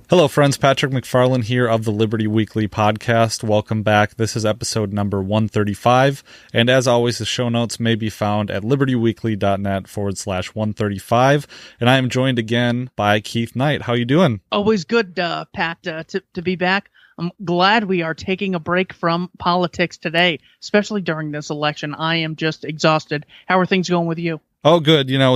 Hello, friends. Patrick McFarlane here of the Liberty Weekly podcast. Welcome back. This is episode number 135. And as always, the show notes may be found at libertyweekly.net/135. And I am joined again by Keith Knight. How you doing? Always good, Pat, to be back. I'm glad we are taking a break from politics today, especially during this election. I am just exhausted. How are things going with you? Oh, good. You know, it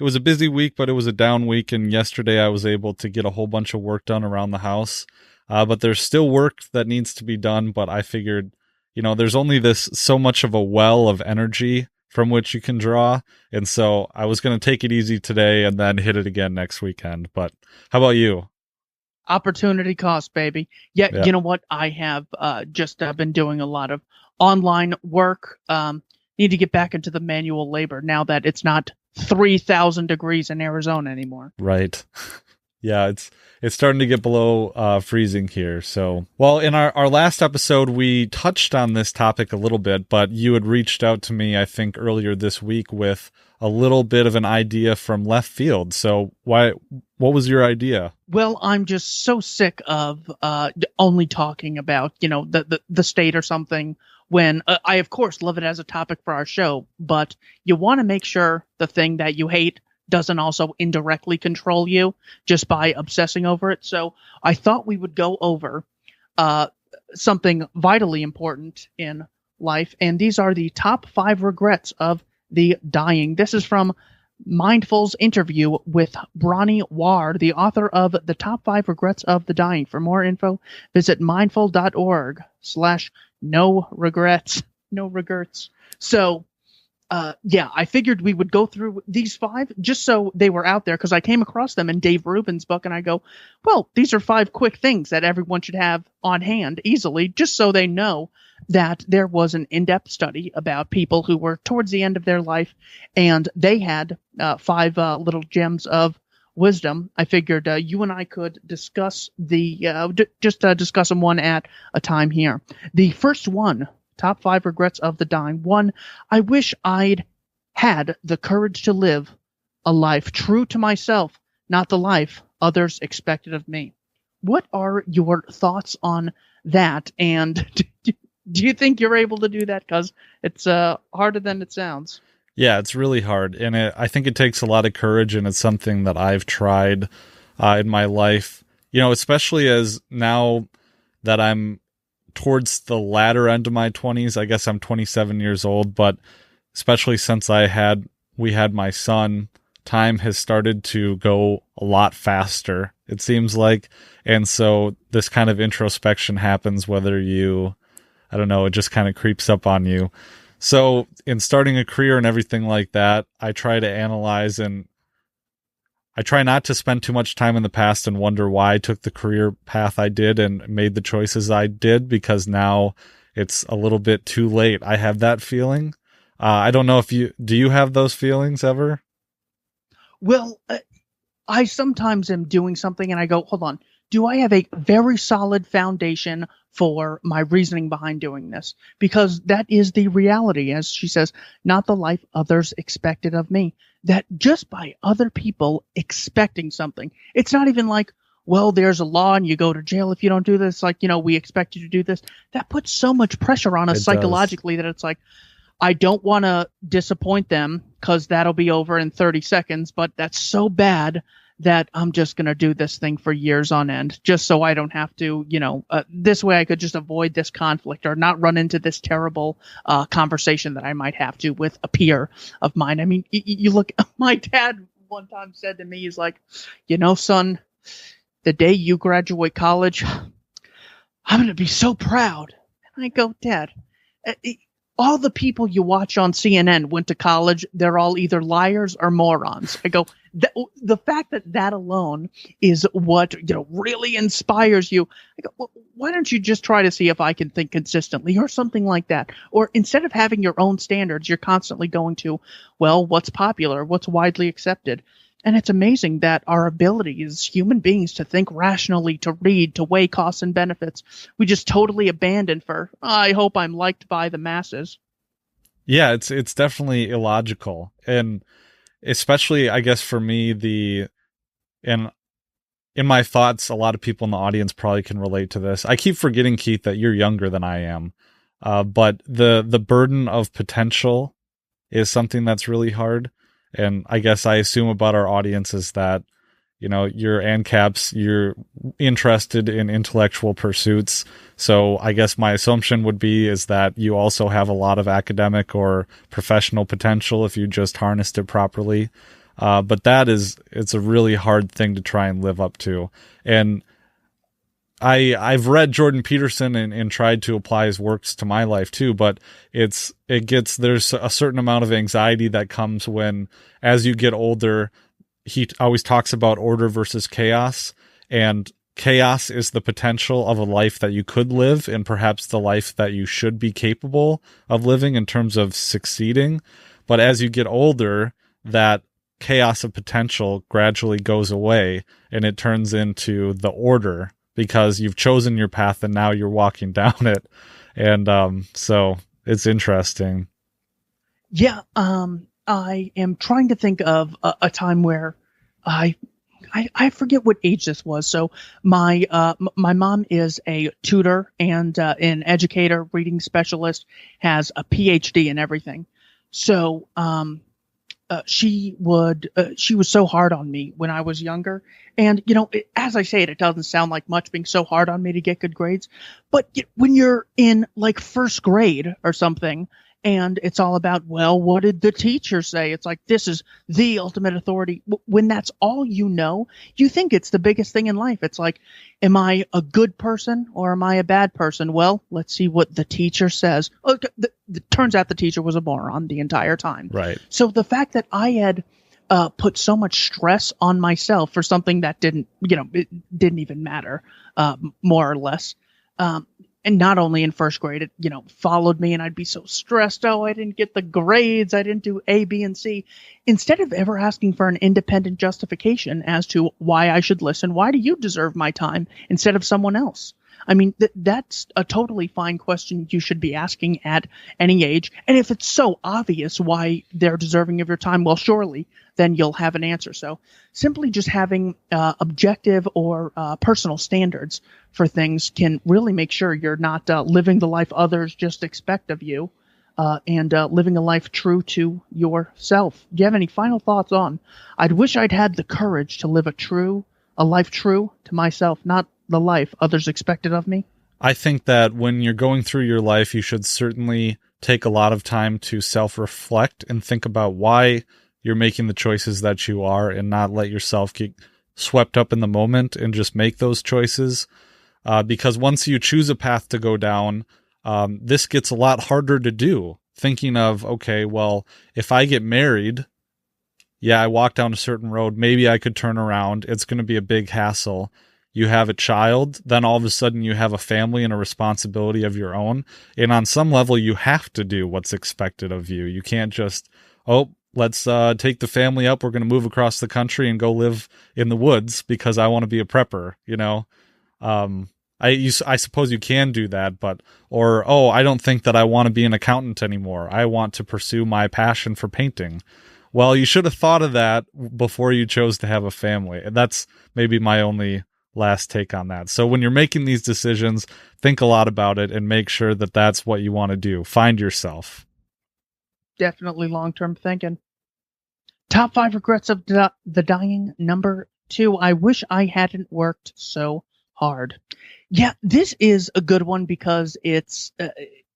was a busy week, but it was a down week. And yesterday I was able to get a whole bunch of work done around the house. But there's still work that needs to be done. But I figured, you know, there's only so much of a well of energy from which you can draw. And so I was going to take it easy today and then hit it again next weekend. But how about you? Opportunity cost, baby. Yeah. You know what? I have just been doing a lot of online work. Need to get back into the manual labor now that it's not 3,000 degrees in Arizona anymore. Right. Yeah, it's starting to get below freezing here. So, well, in our last episode, we touched on this topic a little bit, but you had reached out to me, I think, earlier this week with a little bit of an idea from left field. So what was your idea? Well, I'm just so sick of only talking about, the state or something when I, of course, love it as a topic for our show, but you want to make sure the thing that you hate doesn't also indirectly control you just by obsessing over it. So I thought we would go over something vitally important in life, and these are the top 5 regrets of the dying. This is from Mindful's interview with Bronnie Ward, the author of The Top 5 Regrets of the Dying. For more info, visit mindful.org/no regrets. So, I figured we would go through these 5 just so they were out there, because I came across them in Dave Rubin's book, and I go, well, these are 5 quick things that everyone should have on hand easily, just so they know that there was an in-depth study about people who were towards the end of their life, and they had 5 little gems of wisdom. I figured you and I could discuss discuss them one at a time here. The first one, top 5 regrets of the dying. 1, I wish I'd had the courage to live a life true to myself, not the life others expected of me. What are your thoughts on that? And do you think you're able to do that? Because it's harder than it sounds. Yeah, it's really hard. And I think it takes a lot of courage, and it's something that I've tried in my life, especially as now that I'm towards the latter end of my 20s. I guess I'm 27 years old, but especially since we had my son, time has started to go a lot faster, it seems like. And so this kind of introspection happens whether I don't know, it just kind of creeps up on you. So in starting a career and everything like that, I try to analyze, and I try not to spend too much time in the past and wonder why I took the career path I did and made the choices I did, because now it's a little bit too late. I have that feeling. I don't know if do you have those feelings ever? Well, I sometimes am doing something and I go, hold on, do I have a very solid foundation for my reasoning behind doing this? Because that is the reality, as she says, not the life others expected of me. That just by other people expecting something, it's not even like, well, there's a law and you go to jail if you don't do this. Like, we expect you to do this. That puts so much pressure on us psychologically that it's like, I don't want to disappoint them because that'll be over in 30 seconds, but that's so bad that I'm just going to do this thing for years on end, just so I don't have to, this way I could just avoid this conflict or not run into this terrible conversation that I might have to with a peer of mine. I mean, you look, my dad one time said to me, he's like, son, the day you graduate college, I'm going to be so proud. And I go, Dad, all the people you watch on CNN went to college. They're all either liars or morons. I go, the fact that alone is what really inspires you. I go, well, why don't you just try to see if I can think consistently or something like that? Or instead of having your own standards, you're constantly going to, well, what's popular, what's widely accepted. And it's amazing that our ability as human beings to think rationally, to read, to weigh costs and benefits, we just totally abandon for, I hope I'm liked by the masses. Yeah, it's definitely illogical. And especially, I guess, for me, and in my thoughts, a lot of people in the audience probably can relate to this. I keep forgetting, Keith, that you're younger than I am. But the burden of potential is something that's really hard. And I guess I assume about our audience is that, you're ANCAPs, you're interested in intellectual pursuits. So I guess my assumption would be is that you also have a lot of academic or professional potential if you just harnessed it properly. But it's a really hard thing to try and live up to. And I've read Jordan Peterson and tried to apply his works to my life too, but there's a certain amount of anxiety that comes when, as you get older, he always talks about order versus chaos, and chaos is the potential of a life that you could live and perhaps the life that you should be capable of living in terms of succeeding. But as you get older, that chaos of potential gradually goes away and it turns into the order, because you've chosen your path and now you're walking down it. And so it's interesting. Yeah, I am trying to think of a time where I forget what age this was. So my mom is a tutor and an educator, reading specialist, has a PhD and everything. So she was so hard on me when I was younger. And, as I say it doesn't sound like much being so hard on me to get good grades. But when you're in like first grade or something, and it's all about, well, what did the teacher say? It's like, this is the ultimate authority. When that's all you think it's the biggest thing in life. It's like, am I a good person or am I a bad person? Well, let's see what the teacher says. Okay, turns out the teacher was a moron the entire time. Right. So the fact that I had put so much stress on myself for something that it didn't even matter, more or less. And not only in first grade, it, followed me, and I'd be so stressed. Oh, I didn't get the grades. I didn't do A, B, and C. Instead of ever asking for an independent justification as to why I should listen, why do you deserve my time instead of someone else? I mean, that's a totally fine question you should be asking at any age. And if it's so obvious why they're deserving of your time, well, surely then you'll have an answer. So simply just having objective or personal standards for things can really make sure you're not living the life others just expect of you, and living a life true to yourself. Do you have any final thoughts on, I'd wish I'd had the courage to live a life true to myself, not the life others expected of me? I think that when you're going through your life, you should certainly take a lot of time to self-reflect and think about why you're making the choices that you are, and not let yourself get swept up in the moment and just make those choices. Because once you choose a path to go down, this gets a lot harder to do. Thinking of, okay, well, if I get married, I walk down a certain road, maybe I could turn around. It's going to be a big hassle. You have a child, then all of a sudden you have a family and a responsibility of your own. And on some level, you have to do what's expected of you. You can't just, let's take the family up. We're going to move across the country and go live in the woods because I want to be a prepper, I suppose you can do that, I don't think that I want to be an accountant anymore. I want to pursue my passion for painting. Well, you should have thought of that before you chose to have a family. That's maybe my only last take on that. So when you're making these decisions, think a lot about it and make sure that that's what you want to do. Find yourself. Definitely long-term thinking. Top 5 regrets of the dying, number 2. I wish I hadn't worked so hard. Yeah, this is a good one because it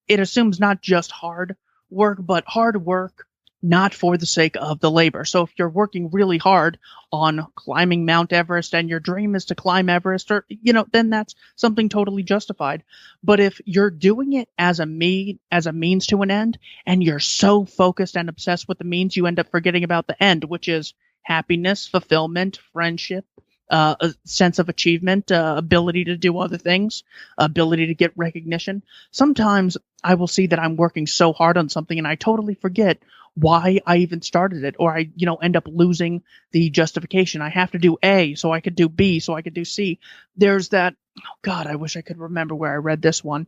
assumes not just hard work, but hard work not for the sake of the labor. So if you're working really hard on climbing Mount Everest and your dream is to climb Everest, or then that's something totally justified. But if you're doing it as a means to an end, and you're so focused and obsessed with the means, you end up forgetting about the end, which is happiness, fulfillment, friendship, a sense of achievement, ability to do other things, ability to get recognition. Sometimes I will see that I'm working so hard on something and I totally forget why I even started it, or I, end up losing the justification. I have to do A so I could do B so I could do C. There's that, God, I wish I could remember where I read this one.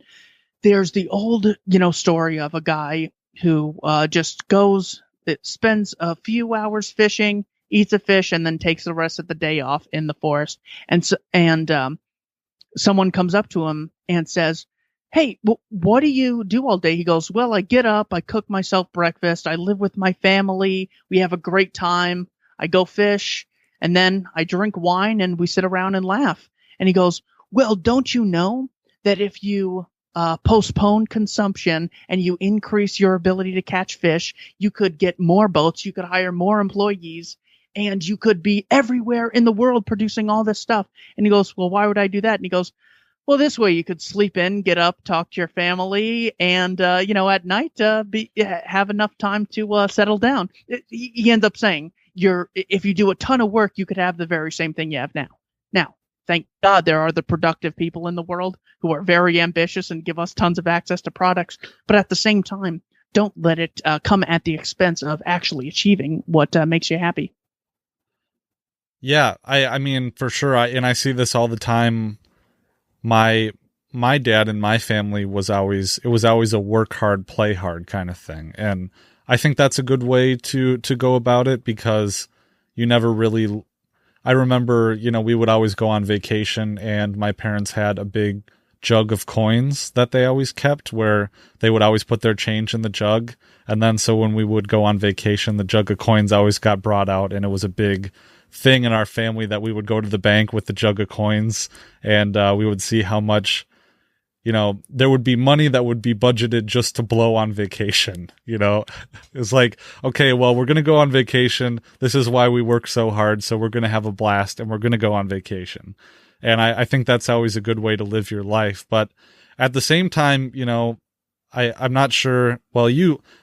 There's the old, story of a guy who spends a few hours fishing eats a fish, and then takes the rest of the day off in the forest. And someone comes up to him and says, "Hey, what do you do all day?" He goes, "Well, I get up, I cook myself breakfast, I live with my family, we have a great time, I go fish, and then I drink wine and we sit around and laugh." And he goes, "Well, don't you know that if you postpone consumption and you increase your ability to catch fish, you could get more boats, you could hire more employees, and you could be everywhere in the world producing all this stuff." And he goes, "Well, why would I do that?" And he goes, "Well, this way you could sleep in, get up, talk to your family, and at night have enough time to settle down." He ends up saying, if you do a ton of work, you could have the very same thing you have now. Now, thank God there are the productive people in the world who are very ambitious and give us tons of access to products. But at the same time, don't let it come at the expense of actually achieving what makes you happy. Yeah, I mean, for sure. I see this all the time. My dad and my family was always a work hard, play hard kind of thing. And I think that's a good way to go about it, because you never really, I remember, we would always go on vacation, and my parents had a big jug of coins that they always kept, where they would always put their change in the jug. And then so when we would go on vacation, the jug of coins always got brought out, and it was a big thing in our family that we would go to the bank with the jug of coins, and we would see how much, there would be money that would be budgeted just to blow on vacation. It's like, okay, well, we're going to go on vacation. This is why we work so hard. So we're going to have a blast, and we're going to go on vacation. And I think that's always a good way to live your life. But at the same time, I'm not sure. Well,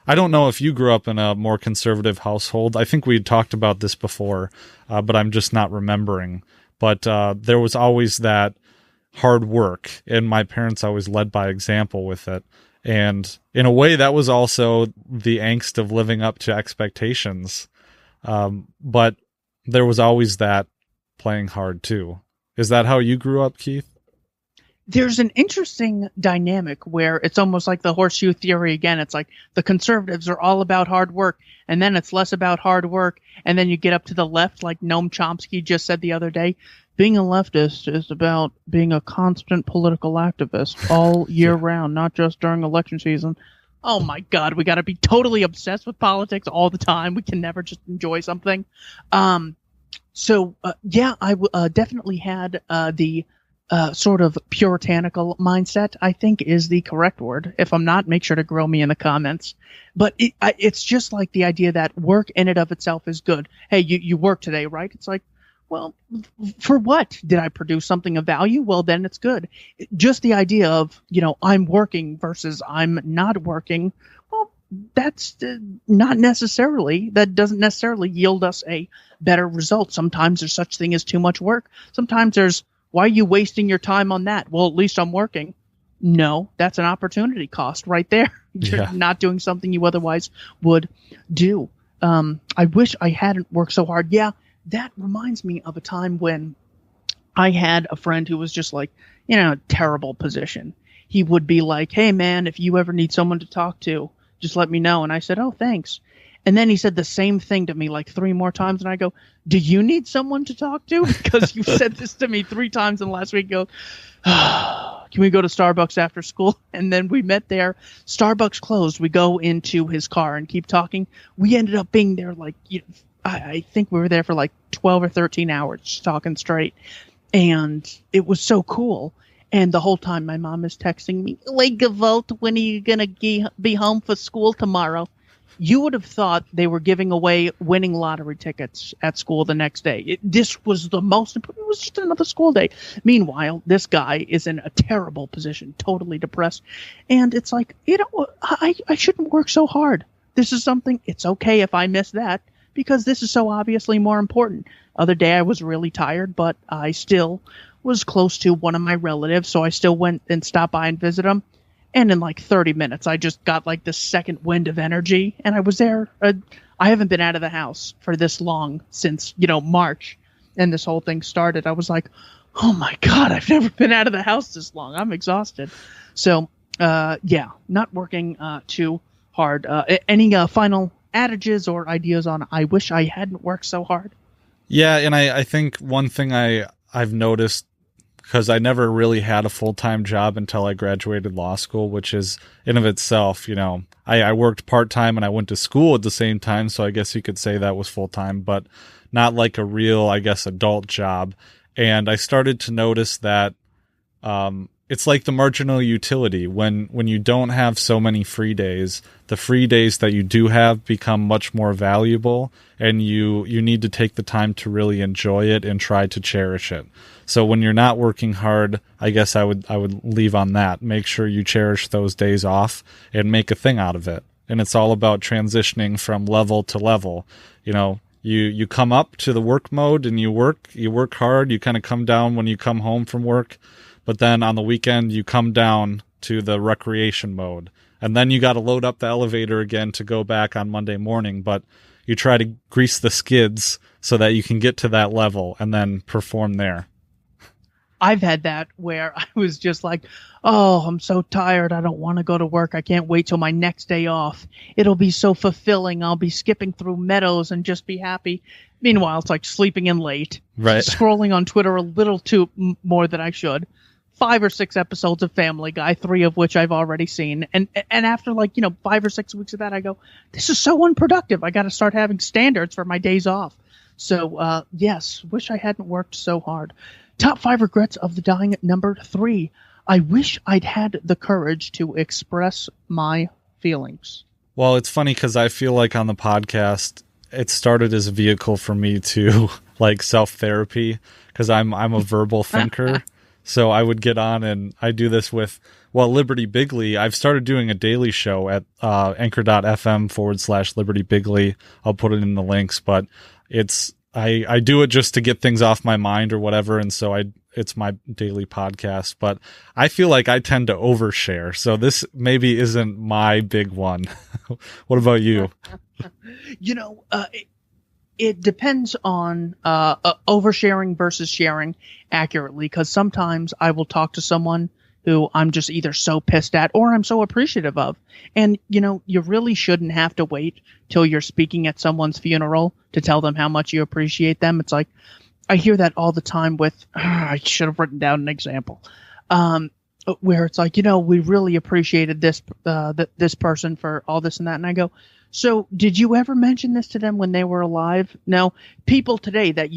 I don't know if you grew up in a more conservative household. I think we talked about this before, but I'm just not remembering. But there was always that hard work, and my parents always led by example with it. And in a way, that was also the angst of living up to expectations. But there was always that playing hard too. Is that how you grew up, Keith? There's an interesting dynamic where it's almost like the horseshoe theory again. It's like the conservatives are all about hard work, and then it's less about hard work, and then you get up to the left, like Noam Chomsky just said the other day, being a leftist is about being a constant political activist all year round, not just during election season. Oh my God, we got to be totally obsessed with politics all the time. We can never just enjoy something. I definitely had the sort of puritanical mindset, I think is the correct word. If I'm not, make sure to grill me in the comments. But it's just like the idea that work in and of itself is good. Hey, you work today, right? It's like, well, for what? Did I produce something of value? Well, then it's good. Just the idea of, I'm working versus I'm not working. Well, that's not necessarily, that doesn't necessarily yield us a better result. Sometimes there's such thing as too much work. Sometimes there's, why are you wasting your time on that? Well, at least I'm working. No, that's an opportunity cost right there. You're not doing something you otherwise would do. I wish I hadn't worked so hard. Yeah, that reminds me of a time when I had a friend who was just like, a terrible position. He would be like, "Hey, man, if you ever need someone to talk to, just let me know." And I said, "Oh, thanks." And then he said the same thing to me like 3 more times. And I go, "Do you need someone to talk to? Because you've said this to me 3 times in the last week." Go, "Can we go to Starbucks after school?" And then we met there. Starbucks closed. We go into his car and keep talking. We ended up being there like, I think we were there for like 12 or 13 hours just talking straight. And it was so cool. And the whole time my mom is texting me, "Like, Gavolt, when are you going to be home for school tomorrow?" You would have thought they were giving away winning lottery tickets at school the next day. This was the most important. It was just another school day. Meanwhile, this guy is in a terrible position, totally depressed. And it's like, I shouldn't work so hard. This is something, it's okay if I miss that, because this is so obviously more important. Other day I was really tired, but I still was close to one of my relatives, so I still went and stopped by and visit him. And in like 30 minutes, I just got like this second wind of energy, and I was there. I haven't been out of the house for this long since, March, and this whole thing started. I was like, oh my God, I've never been out of the house this long. I'm exhausted. So, not working too hard. Any final adages or ideas on I wish I hadn't worked so hard? Yeah, and I think one thing I've noticed, because I never really had a full-time job until I graduated law school, which is in of itself, I worked part-time and I went to school at the same time, so I guess you could say that was full-time, but not like a real, I guess, adult job. And I started to notice that it's like the marginal utility. When you don't have so many free days, the free days that you do have become much more valuable, and you need to take the time to really enjoy it and try to cherish it. So when you're not working hard, I guess I would leave on that. Make sure you cherish those days off and make a thing out of it. And it's all about transitioning from level to level. You come up to the work mode and you work hard. You kind of come down when you come home from work. But then on the weekend, you come down to the recreation mode. And then you got to load up the elevator again to go back on Monday morning. But you try to grease the skids so that you can get to that level and then perform there. I've had that where I was just like, oh, I'm so tired. I don't want to go to work. I can't wait till my next day off. It'll be so fulfilling. I'll be skipping through meadows and just be happy. Meanwhile, it's like sleeping in late, right? Scrolling on Twitter a little too more than I should. 5 or 6 episodes of Family Guy, 3 of which I've already seen. And after 5 or 6 weeks of that, I go, this is so unproductive. I got to start having standards for my days off. So, yes, wish I hadn't worked so hard. Top 5 regrets of the dying, number 3. I wish I'd had the courage to express my feelings. Well, it's funny because I feel like on the podcast, it started as a vehicle for me to self-therapy, because I'm a verbal thinker. So I would get on, and I do this with, Liberty Bigley. I've started doing a daily show at anchor.fm/Liberty Bigley. I'll put it in the links, but I do it just to get things off my mind or whatever. And so it's my daily podcast, but I feel like I tend to overshare. So this maybe isn't my big one. What about you? It depends on oversharing versus sharing accurately, because sometimes I will talk to someone who I'm just either so pissed at or I'm so appreciative of. And, you really shouldn't have to wait till you're speaking at someone's funeral to tell them how much you appreciate them. It's like, I hear that all the time with, I should have written down an example, where it's like, we really appreciated this person for all this and that. And I go, so did you ever mention this to them when they were alive? No. People today that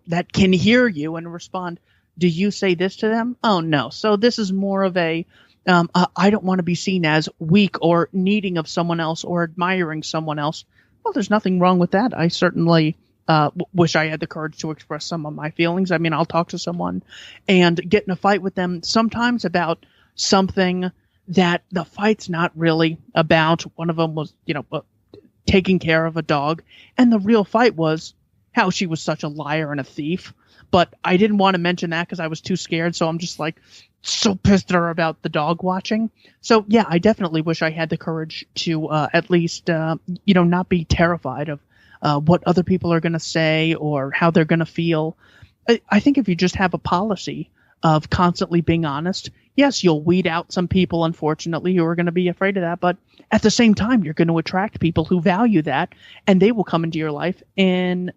that can hear you and respond, do you say this to them? Oh, no. So this is more of I don't want to be seen as weak or needing of someone else or admiring someone else. Well, there's nothing wrong with that. I certainly wish I had the courage to express some of my feelings. I mean, I'll talk to someone and get in a fight with them sometimes about something that the fight's not really about. One of them was, taking care of a dog, and the real fight was how she was such a liar and a thief. But I didn't want to mention that because I was too scared, so I'm just so pissed at her about the dog watching. So yeah, I definitely wish I had the courage to at least not be terrified of what other people are going to say or how they're going to feel. I think if you just have a policy of constantly being honest, yes, you'll weed out some people, unfortunately, who are going to be afraid of that. But at the same time, you're going to attract people who value that, and they will come into your life in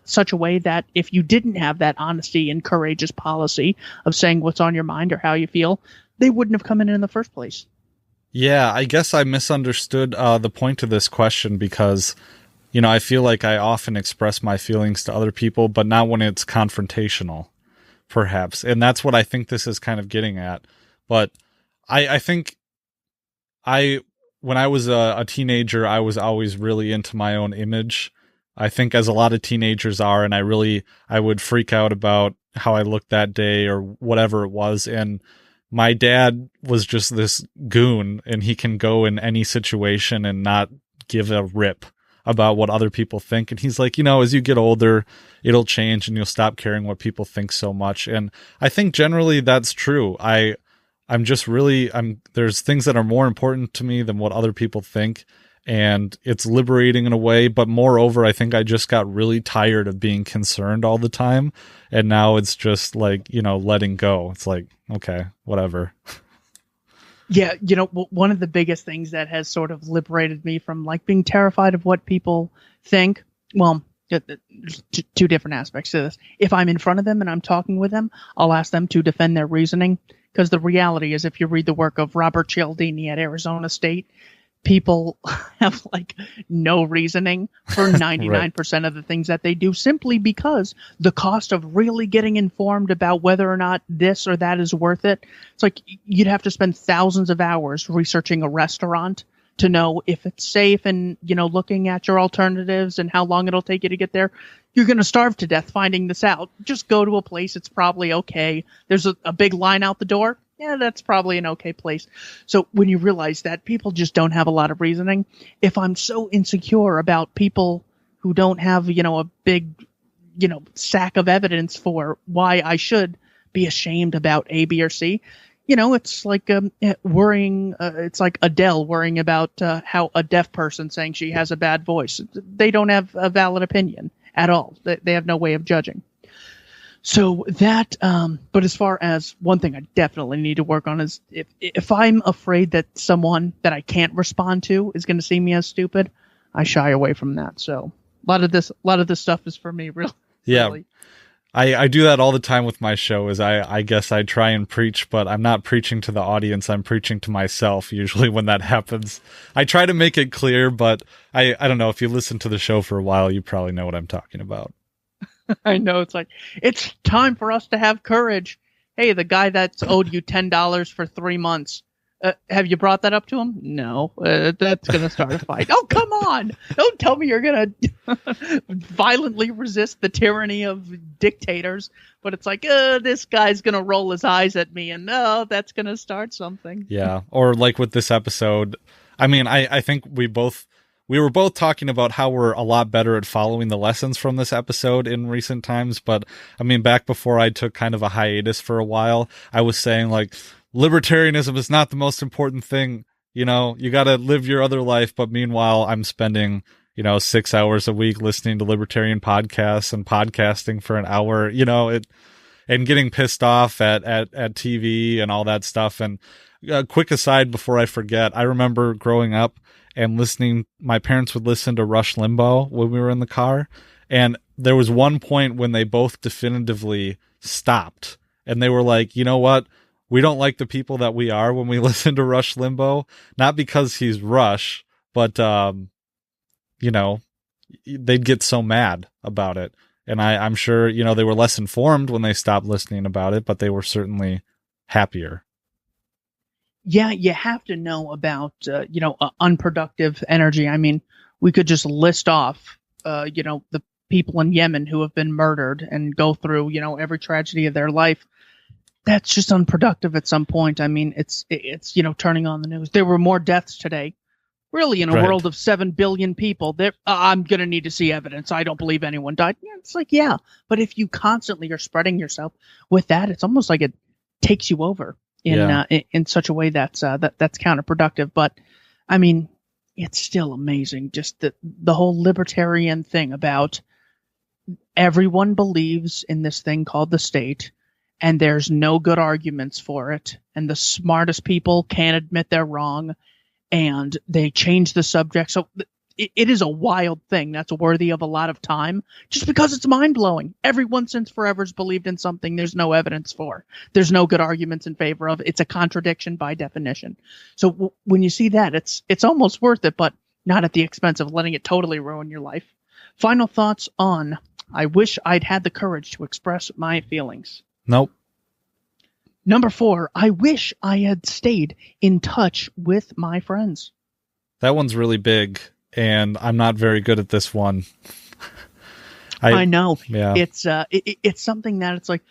such a way that if you didn't have that honesty and courageous policy of saying what's on your mind or how you feel, they wouldn't have come in the first place. Yeah, I guess I misunderstood the point of this question because, I feel like I often express my feelings to other people, but not when it's confrontational, perhaps. And that's what I think this is kind of getting at. But I think when I was a teenager, I was always really into my own image. I think as a lot of teenagers are, and I would freak out about how I looked that day or whatever it was. And my dad was just this goon, and he can go in any situation and not give a rip about what other people think. And he's like, as you get older, it'll change and you'll stop caring what people think so much. And I think generally that's true. There's things that are more important to me than what other people think. And it's liberating in a way, but moreover, I think I just got really tired of being concerned all the time. And now it's just letting go. It's like, okay, whatever. Yeah, one of the biggest things that has sort of liberated me from like being terrified of what people think. Well, there's two different aspects to this. If I'm in front of them and I'm talking with them, I'll ask them to defend their reasoning. Because the reality is, if you read the work of Robert Cialdini at Arizona State, people have like no reasoning for 99% of the things that they do, simply because the cost of really getting informed about whether or not this or that is worth it. It's like you'd have to spend thousands of hours researching a restaurant to know if it's safe, and looking at your alternatives and how long it'll take you to get there. You're going to starve to death finding this out. Just go to a place. It's probably okay. There's a big line out the door. Yeah, that's probably an okay place. So when you realize that people just don't have a lot of reasoning, if I'm so insecure about people who don't have, a big, sack of evidence for why I should be ashamed about A, B, or C, it's like worrying. It's like Adele worrying about how a deaf person saying she has a bad voice. They don't have a valid opinion at all. They have no way of judging. So that, but as far as one thing I definitely need to work on is if I'm afraid that someone that I can't respond to is going to see me as stupid, I shy away from that. So a lot of this stuff is for me, really. Yeah. Really. I do that all the time with my show. Is I guess I try and preach, but I'm not preaching to the audience. I'm preaching to myself usually when that happens. I try to make it clear, but I don't know, if you listen to the show for a while, you probably know what I'm talking about. I know, it's like, it's time for us to have courage. Hey, the guy that's owed you $10 for 3 months. Have you brought that up to him? No. That's going to start a fight. Oh, come on. Don't tell me you're going to violently resist the tyranny of dictators. But it's like, this guy's going to roll his eyes at me, and that's going to start something. Yeah. Or like with this episode, I mean, I think we were both talking about how we're a lot better at following the lessons from this episode in recent times. But I mean, back before I took kind of a hiatus for a while, I was saying like, libertarianism is not the most important thing. You got to live your other life. But meanwhile, I'm spending, 6 hours a week listening to libertarian podcasts and podcasting for an hour, and getting pissed off at TV and all that stuff. And a quick aside before I forget, I remember growing up and my parents would listen to Rush Limbaugh when we were in the car. And there was one point when they both definitively stopped and they were like, you know what? We don't like the people that we are when we listen to Rush Limbaugh, not because he's Rush, but, they'd get so mad about it. And I'm sure, they were less informed when they stopped listening about it, but they were certainly happier. Yeah, you have to know about, unproductive energy. I mean, we could just list off, the people in Yemen who have been murdered and go through, every tragedy of their life. That's just unproductive at some point. I mean, it's turning on the news. There were more deaths today. Really, in a world of 7 billion people, I'm going to need to see evidence. I don't believe anyone died. Yeah, it's like, yeah. But if you constantly are spreading yourself with that, it's almost like it takes you over in such a way that's counterproductive. But, I mean, it's still amazing. Just the whole libertarian thing about everyone believes in this thing called the state, and there's no good arguments for it, and the smartest people can't admit they're wrong, and they change the subject. So it is a wild thing that's worthy of a lot of time, just because it's mind-blowing. Everyone since forever has believed in something there's no evidence for. There's no good arguments in favor of. It's a contradiction by definition. So when you see that, it's almost worth it, but not at the expense of letting it totally ruin your life. Final thoughts on, I wish I'd had the courage to express my feelings. Nope. Number 4, I wish I had stayed in touch with my friends. That one's really big, and I'm not very good at this one. I know. Yeah. It's something that it's like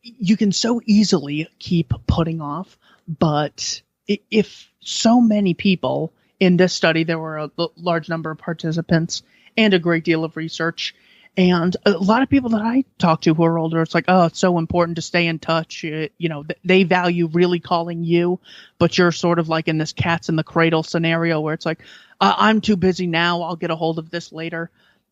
you can so easily keep putting off, but if so many people in this study, there were a large number of participants and a great deal of research. And a lot of people that I talk to who are older, it's like, oh, it's so important to stay in touch. They value really calling you, but you're sort of like in this cats in the cradle scenario where it's like, I'm too busy now. I'll get a hold of this later.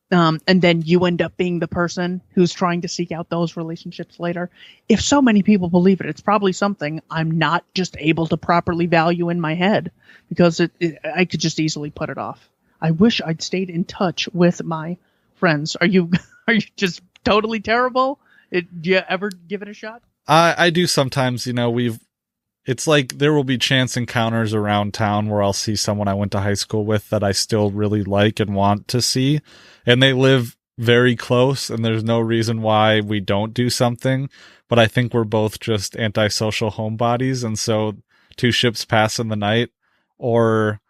and then you end up being the person who's trying to seek out those relationships later. If so many people believe it, it's probably something I'm not just able to properly value in my head, because I could just easily put it off. I wish I'd stayed in touch with my friends. Are you are you just totally terrible? Do you ever give it a shot? I do sometimes. It's like there will be chance encounters around town where I'll see someone I went to high school with that I still really like and want to see, and they live very close, and there's no reason why we don't do something. But I think we're both just antisocial homebodies, and so two ships pass in the night. Or,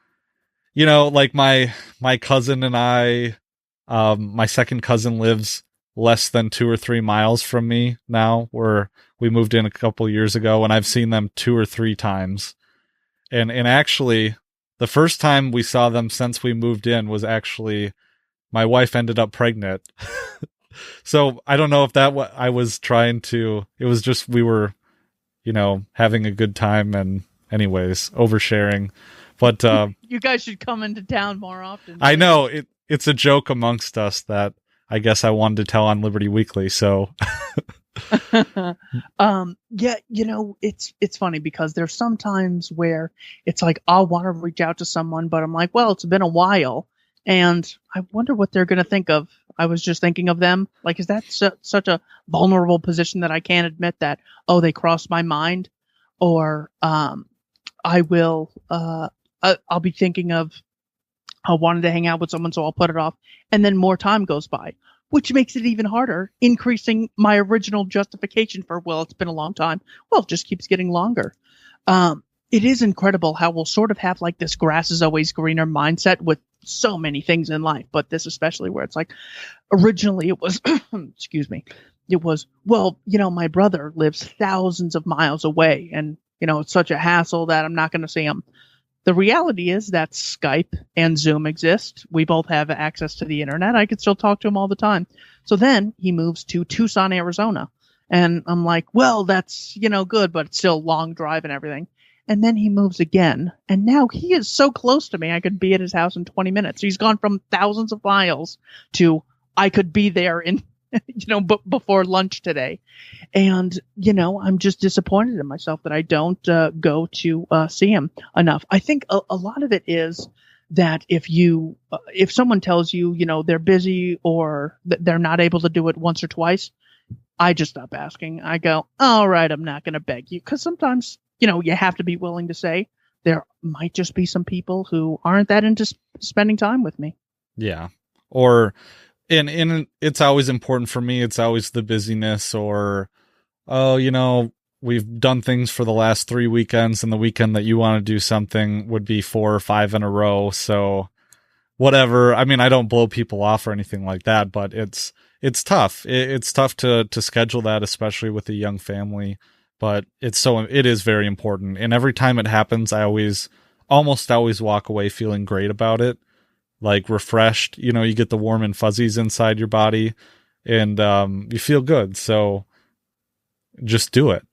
like my cousin and I, my second cousin lives less than 2 or 3 miles from me now, where we moved in a couple years ago, and I've seen them 2 or 3 times. And actually, the first time we saw them since we moved in was actually my wife ended up pregnant. So I don't know if that what I was trying to. It was just we were, having a good time, and anyways, oversharing. But you guys should come into town more often. I know it's a joke amongst us that I guess I wanted to tell on Liberty Weekly. So. Yeah, it's funny because there's sometimes where it's like I'll want to reach out to someone, but I'm like, well, it's been a while, and I wonder what they're going to think of. I was just thinking of them. Like, is that such a vulnerable position that I can't admit that, oh, they crossed my mind? Or I will I'll be thinking of I wanted to hang out with someone, so I'll put it off, and then more time goes by, which makes it even harder, increasing my original justification for, well, it's been a long time. Well, it just keeps getting longer. It is incredible how we'll sort of have like this grass is always greener mindset with so many things in life, but this especially, where it's like originally it was, excuse me, it was, well, my brother lives thousands of miles away, and, it's such a hassle that I'm not going to see him. The reality is that Skype and Zoom exist. We both have access to the internet. I could still talk to him all the time. So then he moves to Tucson, Arizona. And I'm like, well, that's, good, but it's still a long drive and everything. And then he moves again. And now he is so close to me, I could be at his house in 20 minutes. He's gone from thousands of miles to I could be there in, before lunch today. And, I'm just disappointed in myself that I don't go to see him enough. I think a lot of it is that if someone tells you, they're busy or they're not able to do it once or twice, I just stop asking. I go, all right, I'm not going to beg you. Because sometimes, you have to be willing to say there might just be some people who aren't that into spending time with me. Yeah. Or, and it's always important for me. It's always the busyness, or, oh, we've done things for the last 3 weekends, and the weekend that you want to do something would be 4 or 5 in a row. So whatever. I mean, I don't blow people off or anything like that, but it's tough. It's tough to schedule that, especially with a young family, but it is very important. And every time it happens, I almost always walk away feeling great about it. Like refreshed, you get the warm and fuzzies inside your body, and you feel good. So just do it.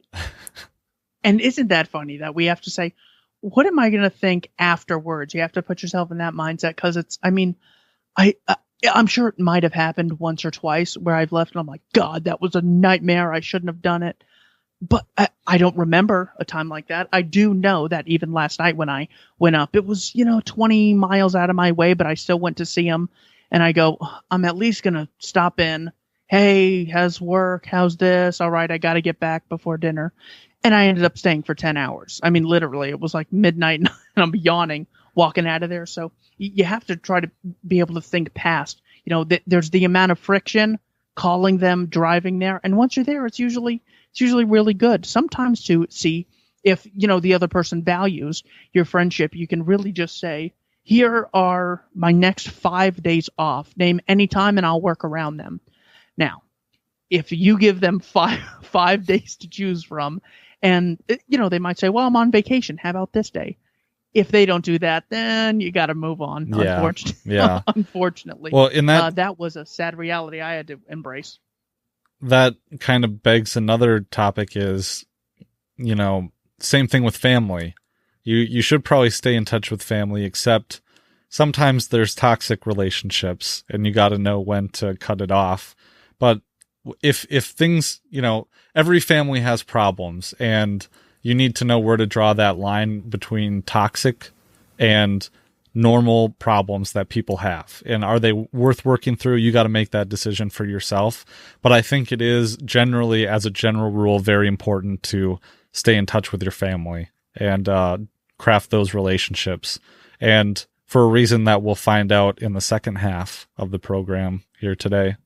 And isn't that funny that we have to say, what am I going to think afterwards? You have to put yourself in that mindset, because I'm sure it might have happened once or twice where I've left and I'm like, God, that was a nightmare. I shouldn't have done it. But I don't remember a time like that. I do know that even last night when I went up, it was, 20 miles out of my way, but I still went to see him. And I go, I'm at least going to stop in. Hey, how's work? How's this? All right, I got to get back before dinner. And I ended up staying for 10 hours. I mean, literally, it was like midnight and I'm yawning walking out of there. So you have to try to be able to think past, there's the amount of friction, calling them, driving there. And once you're there, it's usually really good. Sometimes to see if, the other person values your friendship, you can really just say, here are my next 5 days off. Name any time and I'll work around them. Now, if you give them five days to choose from, and, they might say, well, I'm on vacation. How about this day? If they don't do that, then you got to move on. Yeah. Unfortunately. Yeah. Unfortunately. Well, in that was a sad reality I had to embrace. That kind of begs another topic is, same thing with family. You should probably stay in touch with family, except sometimes there's toxic relationships and you got to know when to cut it off. But if things, every family has problems, and you need to know where to draw that line between toxic and normal problems that people have. And are they worth working through? You got to make that decision for yourself. But I think it is generally, as a general rule, very important to stay in touch with your family and craft those relationships. And for a reason that we'll find out in the second half of the program here today.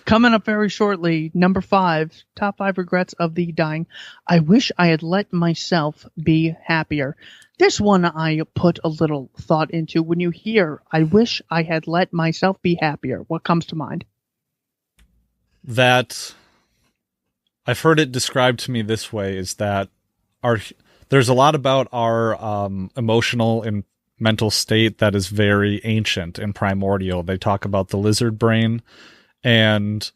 Coming up very shortly, number 5, top 5 regrets of the dying. I wish I had let myself be happier. This one I put a little thought into. When you hear, I wish I had let myself be happier, what comes to mind? That I've heard it described to me this way, is that there's a lot about our emotional and mental state that is very ancient and primordial. They talk about the lizard brain, and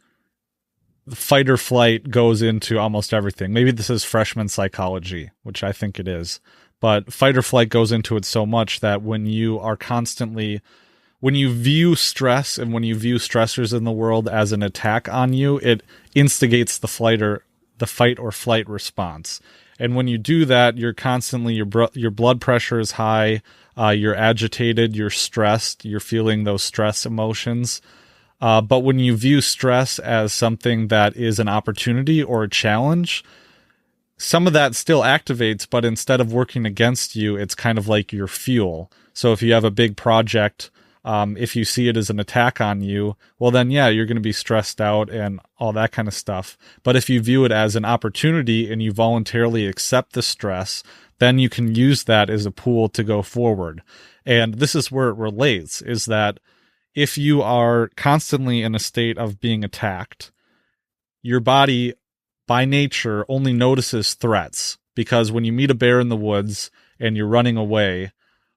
fight or flight goes into almost everything. Maybe this is freshman psychology, which I think it is. But fight or flight goes into it so much that when you view stress and when you view stressors in the world as an attack on you, it instigates the fight or flight response. And when you do that, you're constantly, your blood pressure is high, you're agitated, you're stressed, you're feeling those stress emotions. But when you view stress as something that is an opportunity or a challenge, some of that still activates, but instead of working against you, it's kind of like your fuel. So if you have a big project, if you see it as an attack on you, well then, yeah, you're going to be stressed out and all that kind of stuff. But if you view it as an opportunity and you voluntarily accept the stress, then you can use that as a pool to go forward. And this is where it relates, is that if you are constantly in a state of being attacked, your body by nature only notices threats, because when you meet a bear in the woods and you're running away,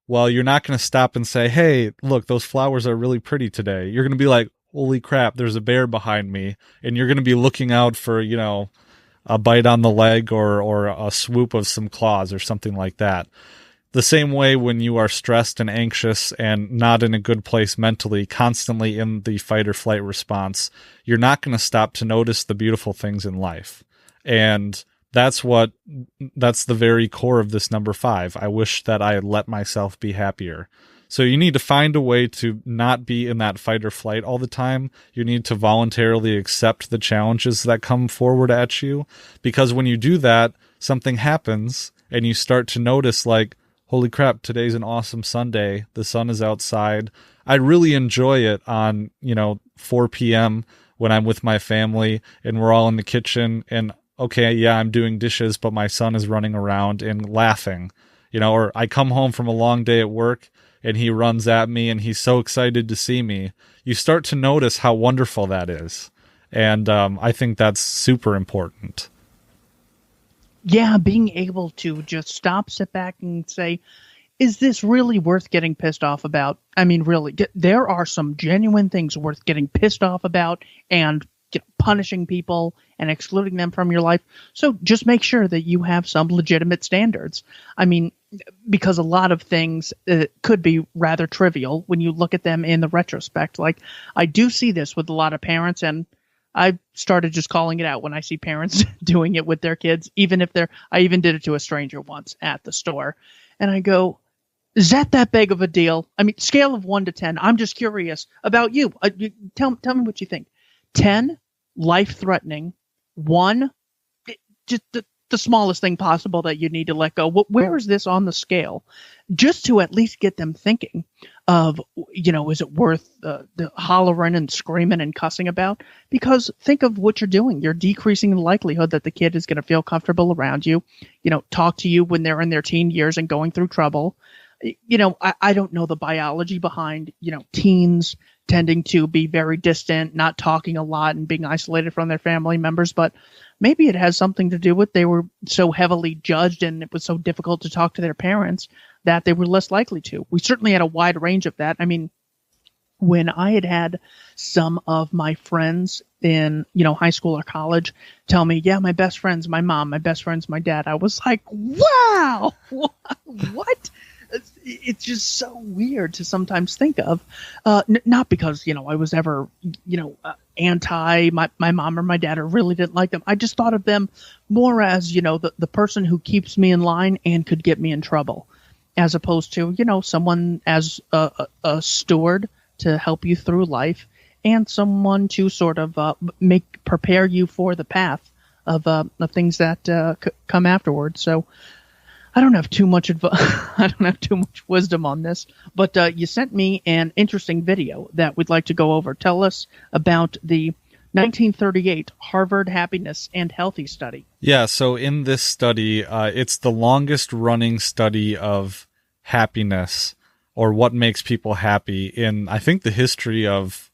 well, you're not going to stop and say, hey, look, those flowers are really pretty today. You're going to be like, holy crap, there's a bear behind me. And you're going to be looking out for, a bite on the leg or a swoop of some claws or something like that. The same way when you are stressed and anxious and not in a good place mentally, constantly in the fight or flight response, you're not going to stop to notice the beautiful things in life. And that's the very core of this number 5. I wish that I had let myself be happier. So you need to find a way to not be in that fight or flight all the time. You need to voluntarily accept the challenges that come forward at you, because when you do that, something happens and you start to notice, like, holy crap, today's an awesome Sunday. The sun is outside. I really enjoy it on, 4 p.m. when I'm with my family and we're all in the kitchen and, okay, yeah, I'm doing dishes, but my son is running around and laughing, or I come home from a long day at work and he runs at me and he's so excited to see me. You start to notice how wonderful that is. And I think that's super important. Yeah, being able to just stop, sit back, and say, is this really worth getting pissed off about? I mean, really, there are some genuine things worth getting pissed off about and punishing people and excluding them from your life. So just make sure that you have some legitimate standards. I mean, because a lot of things could be rather trivial when you look at them in the retrospect. Like, I do see this with a lot of parents, and I started just calling it out when I see parents doing it with their kids, I even did it to a stranger once at the store. And I go, is that big of a deal? I mean, scale of 1 to 10. I'm just curious about you. Tell me what you think. 10, life-threatening. 1, just the smallest thing possible that you need to let go. Where is this on the scale? Just to at least get them thinking of, is it worth the hollering and screaming and cussing about? Because think of what you're doing. You're decreasing the likelihood that the kid is going to feel comfortable around you, talk to you when they're in their teen years and going through trouble. I don't know the biology behind, teens tending to be very distant, not talking a lot and being isolated from their family members, but maybe it has something to do with they were so heavily judged and it was so difficult to talk to their parents that they were less likely to. We certainly had a wide range of that. I mean, when I had some of my friends in, high school or college tell me, yeah, my best friend's my mom, my best friend's my dad, I was like, wow, what? It's just so weird to sometimes think of, not because, I was ever, anti my mom or my dad or really didn't like them. I just thought of them more as, the person who keeps me in line and could get me in trouble, as opposed to, someone as a steward to help you through life and someone to sort of prepare you for the path of things that come afterwards. So I don't have too much I don't have too much wisdom on this, but you sent me an interesting video that we'd like to go over. Tell us about the 1938 Harvard Happiness and Healthy Study. Yeah, so in this study, it's the longest running study of happiness, or what makes people happy, in, I think, the history of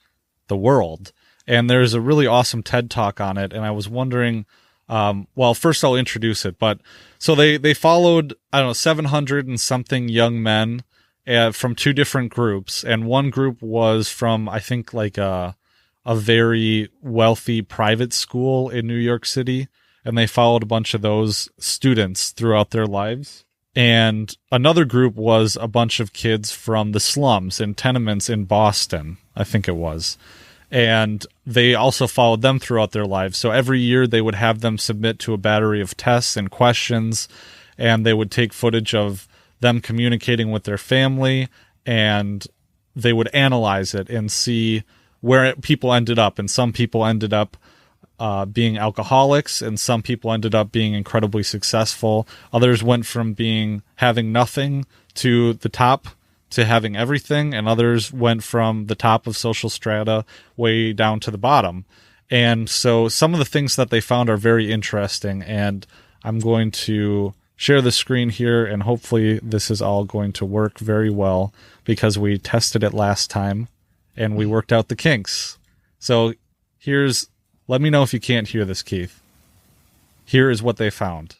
the world. And there's a really awesome TED Talk on it, and I was wondering, well, first I'll introduce it, but so they followed, 700 and something young men from two different groups, and one group was from, I think, like a very wealthy private school in New York City, and they followed a bunch of those students throughout their lives. And another group was a bunch of kids from the slums and tenements in Boston, I think it was. And they also followed them throughout their lives. So every year they would have them submit to a battery of tests and questions, and they would take footage of them communicating with their family, and they would analyze it and see where people ended up. And some people ended up being alcoholics, and some people ended up being incredibly successful. Others went from having nothing to the top to having everything, and others went from the top of social strata way down to the bottom. And so some of the things that they found are very interesting, and I'm going to share the screen here, and hopefully this is all going to work very well, because we tested it last time and we worked out the kinks. So let me know if you can't hear this, Keith. Here is what they found.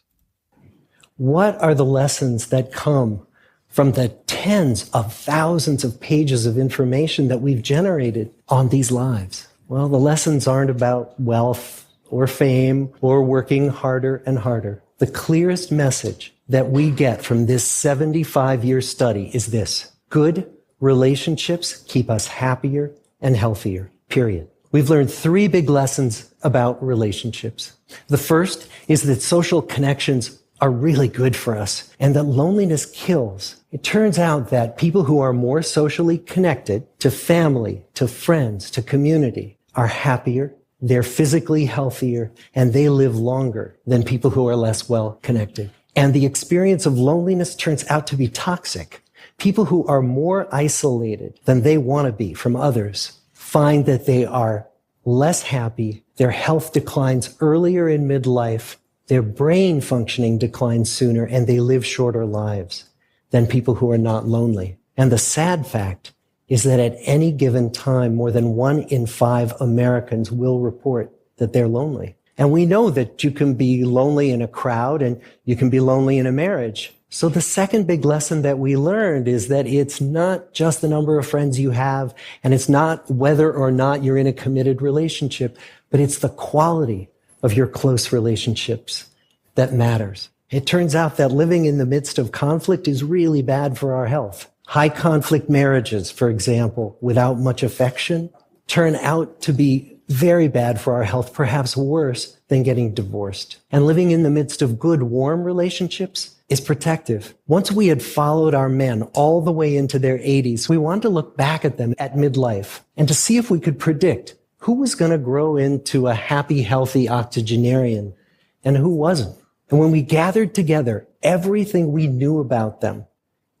What are the lessons that come from the tens of thousands of pages of information that we've generated on these lives? Well, the lessons aren't about wealth or fame or working harder and harder. The clearest message that we get from this 75-year study is this: good relationships keep us happier and healthier, period. We've learned three big lessons about relationships. The first is that social connections are really good for us, and that loneliness kills. It turns out that people who are more socially connected to family, to friends, to community are happier, they're physically healthier, and they live longer than people who are less well connected. And the experience of loneliness turns out to be toxic. People who are more isolated than they want to be from others find that they are less happy, their health declines earlier in midlife, their brain functioning declines sooner, and they live shorter lives than people who are not lonely. And the sad fact is that at any given time, more than 1 in 5 Americans will report that they're lonely. And we know that you can be lonely in a crowd and you can be lonely in a marriage. So the second big lesson that we learned is that it's not just the number of friends you have, and it's not whether or not you're in a committed relationship, but it's the quality of your close relationships that matters. It turns out that living in the midst of conflict is really bad for our health. High conflict marriages, for example, without much affection, turn out to be very bad for our health, perhaps worse than getting divorced. And living in the midst of good, warm relationships is protective. Once we had followed our men all the way into their 80s, we wanted to look back at them at midlife and to see if we could predict who was going to grow into a happy, healthy octogenarian and who wasn't. And when we gathered together everything we knew about them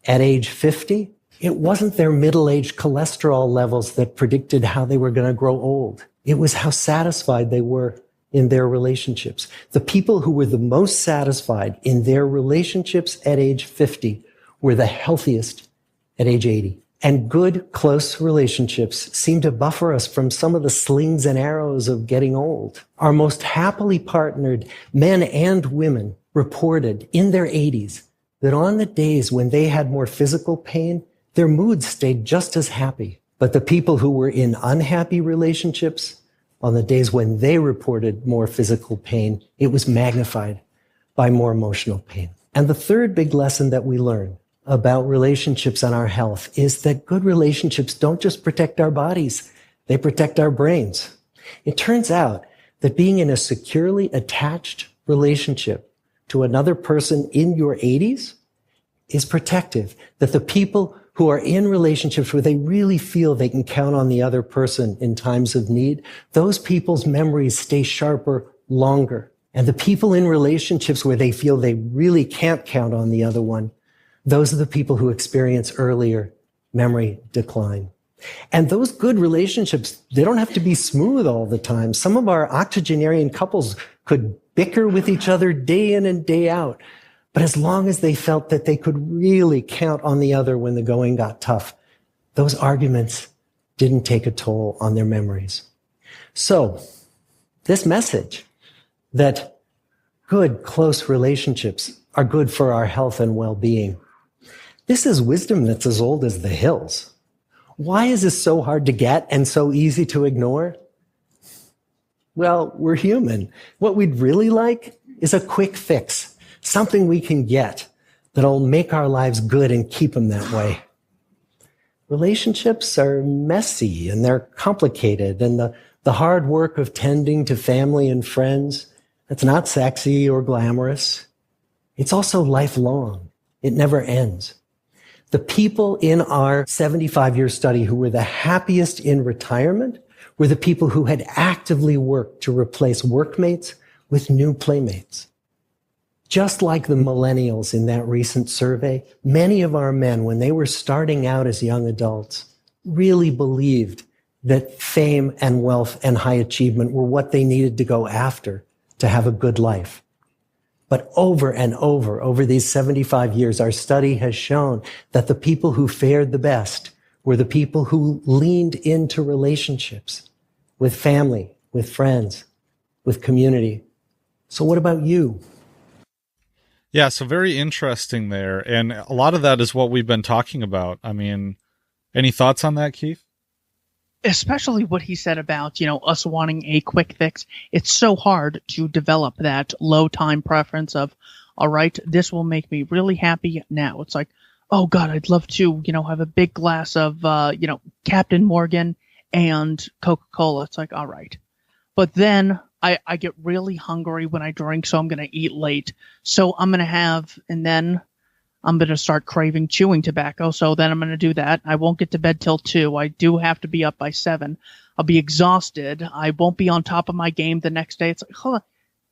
at age 50, it wasn't their middle-aged cholesterol levels that predicted how they were going to grow old. It was how satisfied they were in their relationships. The people who were the most satisfied in their relationships at age 50 were the healthiest at age 80. And good, close relationships seem to buffer us from some of the slings and arrows of getting old. Our most happily partnered men and women reported in their 80s that on the days when they had more physical pain, their moods stayed just as happy. But the people who were in unhappy relationships, on the days when they reported more physical pain, it was magnified by more emotional pain. And the third big lesson that we learned about relationships and our health is that good relationships don't just protect our bodies, they protect our brains. It turns out that being in a securely attached relationship to another person in your 80s is protective, that the people who are in relationships where they really feel they can count on the other person in times of need, those people's memories stay sharper longer. And the people in relationships where they feel they really can't count on the other one, those are the people who experience earlier memory decline. And those good relationships, they don't have to be smooth all the time. Some of our octogenarian couples could bicker with each other day in and day out. But as long as they felt that they could really count on the other when the going got tough, those arguments didn't take a toll on their memories. So this message that good, close relationships are good for our health and well-being, this is wisdom that's as old as the hills. Why is this so hard to get and so easy to ignore? Well, we're human. What we'd really like is a quick fix, something we can get that'll make our lives good and keep them that way. Relationships are messy and they're complicated, and the hard work of tending to family and friends, that's not sexy or glamorous. It's also lifelong. It never ends. The people in our 75-year study who were the happiest in retirement were the people who had actively worked to replace workmates with new playmates. Just like the millennials in that recent survey, many of our men, when they were starting out as young adults, really believed that fame and wealth and high achievement were what they needed to go after to have a good life. But over and over these 75 years, our study has shown that the people who fared the best were the people who leaned into relationships with family, with friends, with community. So what about you? Yeah, so very interesting there. And a lot of that is what we've been talking about. I mean, any thoughts on that, Keith? Especially what he said about, us wanting a quick fix. It's so hard to develop that low time preference of, all right, this will make me really happy now. It's like, oh God, I'd love to, have a big glass of, Captain Morgan and Coca-Cola. It's like, all right. But then I get really hungry when I drink, so I'm going to eat late. So I'm going to have, and then I'm going to start craving chewing tobacco. So then I'm going to do that. I won't get to bed till 2. I do have to be up by 7. I'll be exhausted. I won't be on top of my game the next day. It's like, hold on.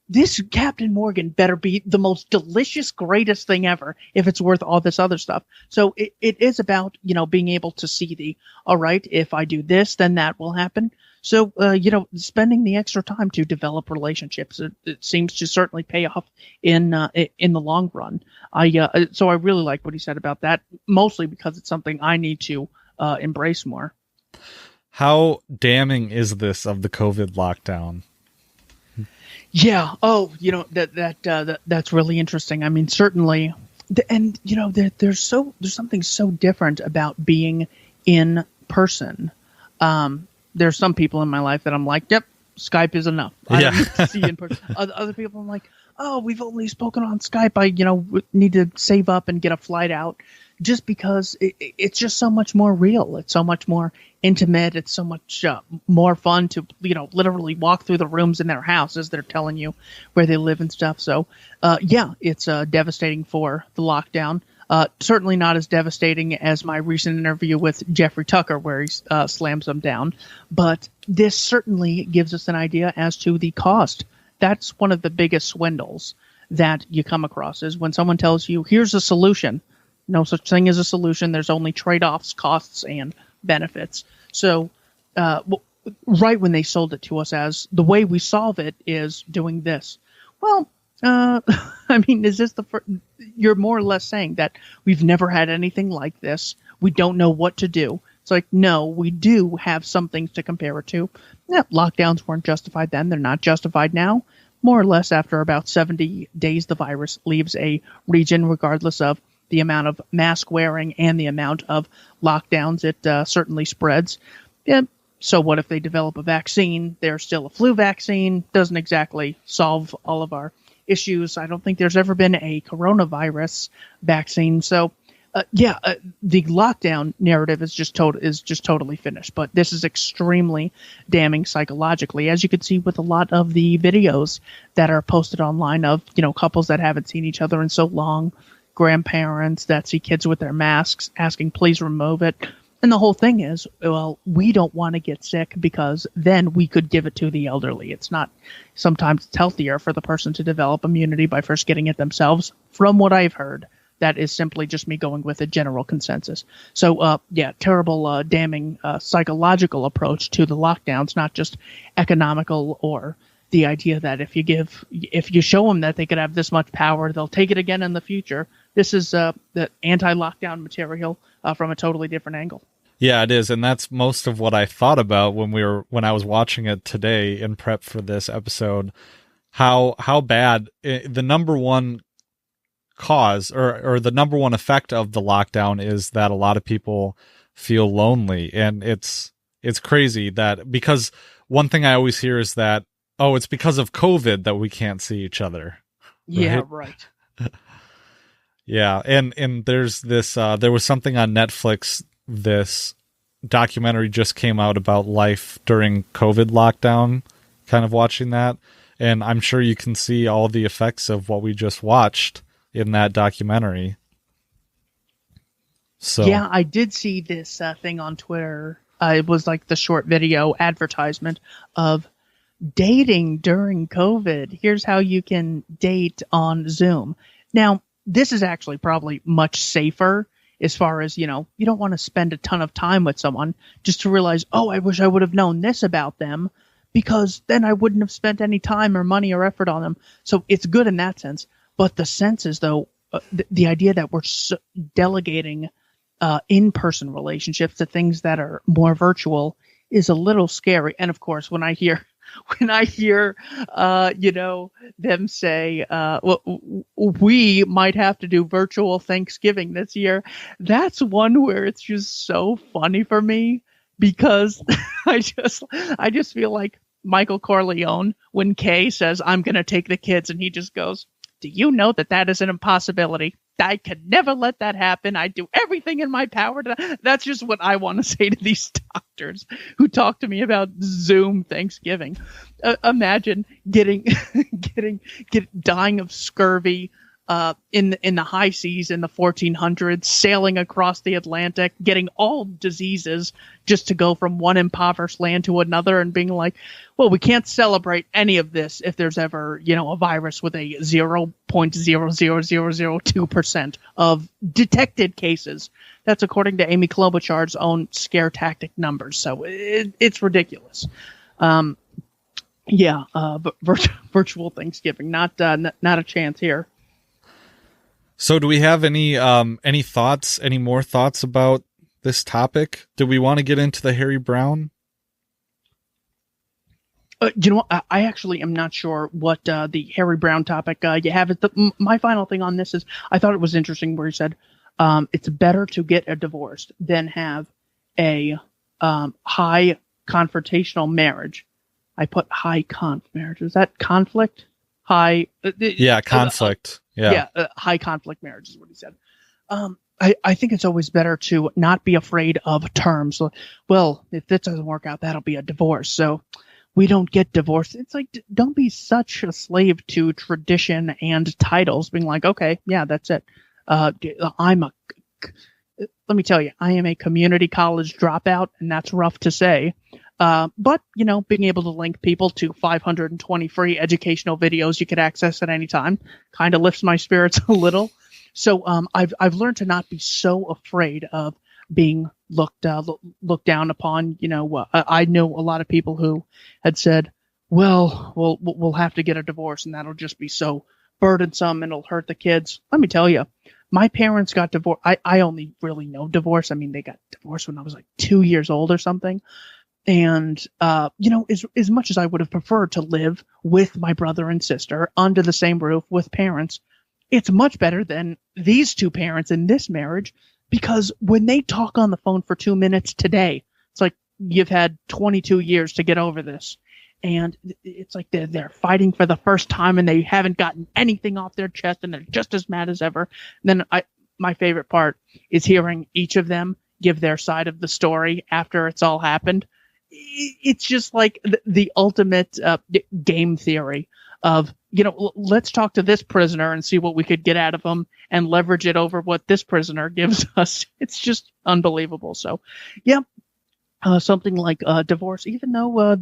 This Captain Morgan better be the most delicious, greatest thing ever if it's worth all this other stuff. So it is about, being able to see all right, if I do this, then that will happen. So, spending the extra time to develop relationships, it seems to certainly pay off in the long run. So I really like what he said about that, mostly because it's something I need to embrace more. How damning is this of the COVID lockdown? Yeah. Oh, that's really interesting. I mean, certainly, and there's something so different about being in person. There's some people in my life that I'm like, yep, Skype is enough. I don't need to see you in person. Other people I'm like, oh, we've only spoken on Skype. I, need to save up and get a flight out, just because it's just so much more real. It's so much more intimate. It's so much more fun to, literally walk through the rooms in their house as they're telling you where they live and stuff. So, it's devastating for the lockdown. Certainly not as devastating as my recent interview with Jeffrey Tucker, where he slams them down. But this certainly gives us an idea as to the cost. That's one of the biggest swindles that you come across, is when someone tells you, here's a solution. No such thing as a solution. There's only trade-offs, costs, and benefits. So right when they sold it to us as the way we solve it is doing this. Well, I mean, is this you're more or less saying that we've never had anything like this. We don't know what to do. It's like, no, we do have some things to compare it to. Yeah, lockdowns weren't justified then. They're not justified now. More or less after about 70 days, the virus leaves a region, regardless of the amount of mask wearing and the amount of lockdowns. It certainly spreads. Yeah. So what if they develop a vaccine? There's still a flu vaccine. Doesn't exactly solve all of our issues. I don't think there's ever been a coronavirus vaccine. So The lockdown narrative is just totally finished, but this is extremely damning psychologically, as you can see with a lot of the videos that are posted online of, couples that haven't seen each other in so long, grandparents that see kids with their masks asking, please remove it. And the whole thing is, well, we don't want to get sick because then we could give it to the elderly. It's not, sometimes it's healthier for the person to develop immunity by first getting it themselves. From what I've heard, that is simply just me going with a general consensus. So, terrible, damning psychological approach to the lockdowns, not just economical or the idea that if you show them that they could have this much power, they'll take it again in the future. This is the anti-lockdown material from a totally different angle. Yeah, it is, and that's most of what I thought about when I was watching it today in prep for this episode. How bad the number one cause or the number one effect of the lockdown is that a lot of people feel lonely, and it's crazy that, because one thing I always hear is that, oh, it's because of COVID that we can't see each other. Yeah, right. Yeah, and there's this there was something on Netflix, this documentary just came out about life during COVID lockdown, kind of watching that, and I'm sure you can see all the effects of what we just watched in that documentary. So yeah, I did see this thing on Twitter. It was like the short video advertisement of dating during COVID. Here's how you can date on Zoom. Now, this is actually probably much safer as far as, you don't want to spend a ton of time with someone just to realize, oh, I wish I would have known this about them, because then I wouldn't have spent any time or money or effort on them. So it's good in that sense. But the sense is, though, the idea that we're delegating in-person relationships to things that are more virtual is a little scary. And of course, when I hear them say, well, we might have to do virtual Thanksgiving this year, that's one where it's just so funny for me, because I just feel like Michael Corleone when Kay says, I'm going to take the kids, and he just goes, do you know that is an impossibility? I could never let that happen. I do everything in my power to. That's just what I want to say to these doctors who talk to me about Zoom Thanksgiving. Imagine dying of scurvy in the high seas in the 1400s, sailing across the Atlantic, getting all diseases just to go from one impoverished land to another, and being like, well, we can't celebrate any of this if there's ever, a virus with a 0.00002% of detected cases. That's according to Amy Klobuchar's own scare tactic numbers. So it's ridiculous. But virtual Thanksgiving, not a chance here. So do we have any thoughts, any more thoughts about this topic? Do we want to get into the Harry Browne? I actually am not sure what the Harry Browne topic you have. My final thing on this is, I thought it was interesting where he said it's better to get a divorce than have a high confrontational marriage. I put high conf marriage. Is that conflict? High. Conflict. High conflict marriage is what he said. I think it's always better to not be afraid of terms. Well, if this doesn't work out, that'll be a divorce. So we don't get divorced. It's like, don't be such a slave to tradition and titles, being like, okay, yeah, that's it. Let me tell you, I am a community college dropout, and that's rough to say. But, being able to link people to 520 free educational videos you could access at any time kind of lifts my spirits a little. So I've learned to not be so afraid of being looked down upon. I know a lot of people who had said, well, we'll have to get a divorce, and that'll just be so burdensome and it'll hurt the kids. Let me tell you, my parents got divorced. I only really know divorce. I mean, they got divorced when I was like 2 years old or something. And, as much as I would have preferred to live with my brother and sister under the same roof with parents, it's much better than these two parents in this marriage, because when they talk on the phone for 2 minutes today, it's like you've had 22 years to get over this. And it's like they're fighting for the first time and they haven't gotten anything off their chest and they're just as mad as ever. And then my favorite part is hearing each of them give their side of the story after it's all happened. It's just like the ultimate game theory of, let's talk to this prisoner and see what we could get out of him and leverage it over what this prisoner gives us. It's just unbelievable. So, yeah, something like divorce, even though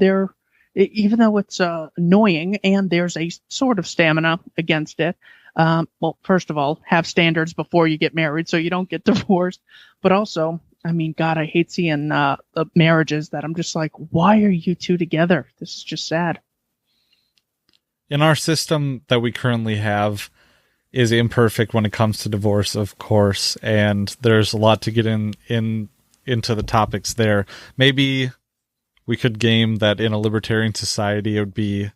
it's annoying and there's a sort of stamina against it. Well, first of all, have standards before you get married so you don't get divorced. But also, I mean, God, I hate seeing marriages that I'm just like, why are you two together? This is just sad. In our system that we currently have is imperfect when it comes to divorce, of course, and there's a lot to get into the topics there. Maybe we could game that in a libertarian society it would be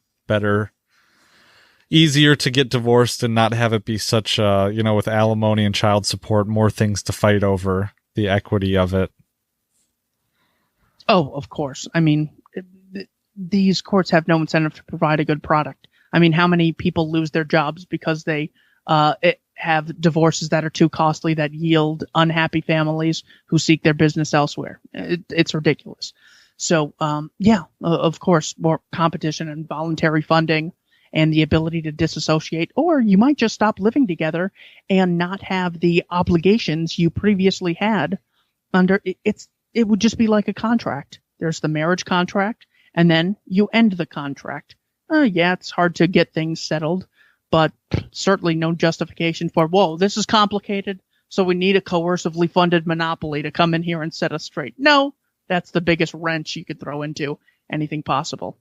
easier to get divorced and not have it be such with alimony and child support, more things to fight over, the equity of it. Oh, of course. I mean, these courts have no incentive to provide a good product. I mean, how many people lose their jobs because they have divorces that are too costly that yield unhappy families who seek their business elsewhere? It's ridiculous. So, of course, more competition and voluntary funding and the ability to disassociate, or you might just stop living together and not have the obligations you previously had under it would just be like a contract. There's the marriage contract, and then you end the contract. It's hard to get things settled, but certainly no justification for, whoa, this is complicated, so we need a coercively funded monopoly to come in here and set us straight. No, that's the biggest wrench you could throw into anything possible.